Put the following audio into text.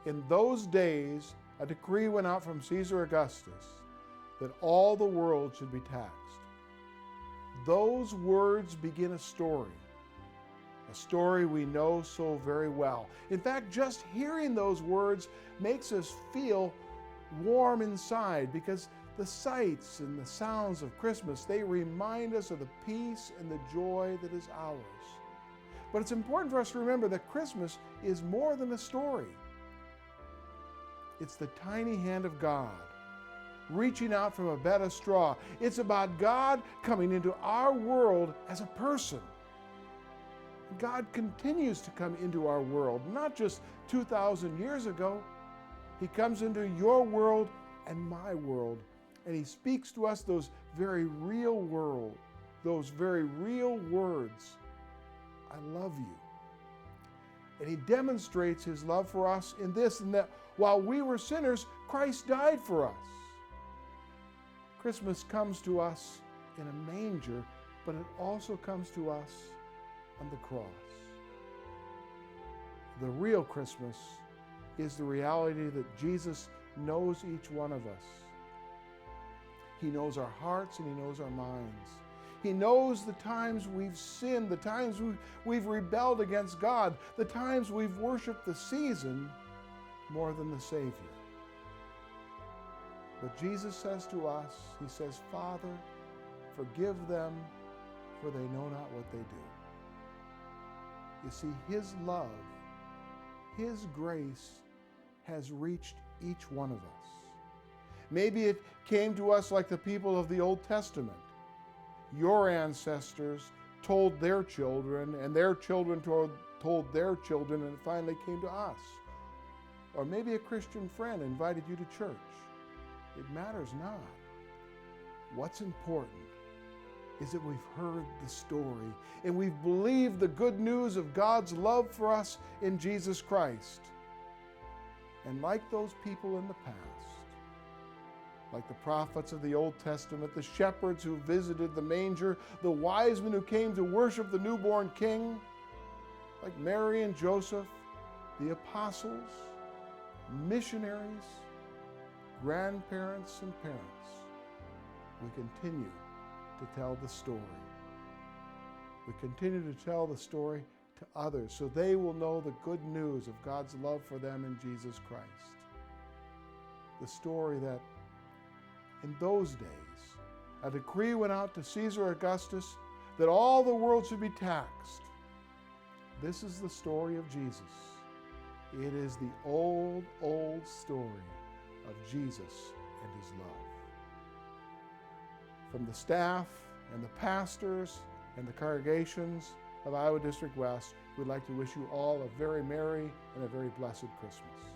In those days, a decree went out from Caesar Augustus that all the world should be taxed. Those words begin a story we know so very well. In fact, just hearing those words makes us feel warm inside, because the sights and the sounds of Christmas, they remind us of the peace and the joy that is ours. But it's important for us to remember that Christmas is more than a story. It's the tiny hand of God reaching out from a bed of straw. It's about God coming into our world as a person. God continues to come into our world, not just 2,000 years ago. He comes into your world and my world, and He speaks to us those very real words. I love you. And He demonstrates His love for us in this, and that while we were sinners, Christ died for us. Christmas comes to us in a manger, but it also comes to us on the cross. The real Christmas is the reality that Jesus knows each one of us. He knows our hearts and He knows our minds. He knows the times we've sinned, the times we've rebelled against God, the times we've worshiped the season more than the Savior. But Jesus says to us, He says, Father, forgive them, for they know not what they do. You see, His love, His grace has reached each one of us. Maybe it came to us like the people of the Old Testament. Your ancestors told their children, and their children told their children, and it finally came to us. Or maybe a Christian friend invited you to church. It matters not. What's important is that we've heard the story and we've believed the good news of God's love for us in Jesus Christ. And like those people in the past, like the prophets of the Old Testament, the shepherds who visited the manger, the wise men who came to worship the newborn King, like Mary and Joseph, the apostles, missionaries, grandparents, and parents, we continue to tell the story. We continue to tell the story to others so they will know the good news of God's love for them in Jesus Christ. The story that in those days, a decree went out to Caesar Augustus that all the world should be taxed. This is the story of Jesus. It is the old, old story of Jesus and His love. From the staff and the pastors and the congregations of Iowa District West, we'd like to wish you all a very merry and a very blessed Christmas.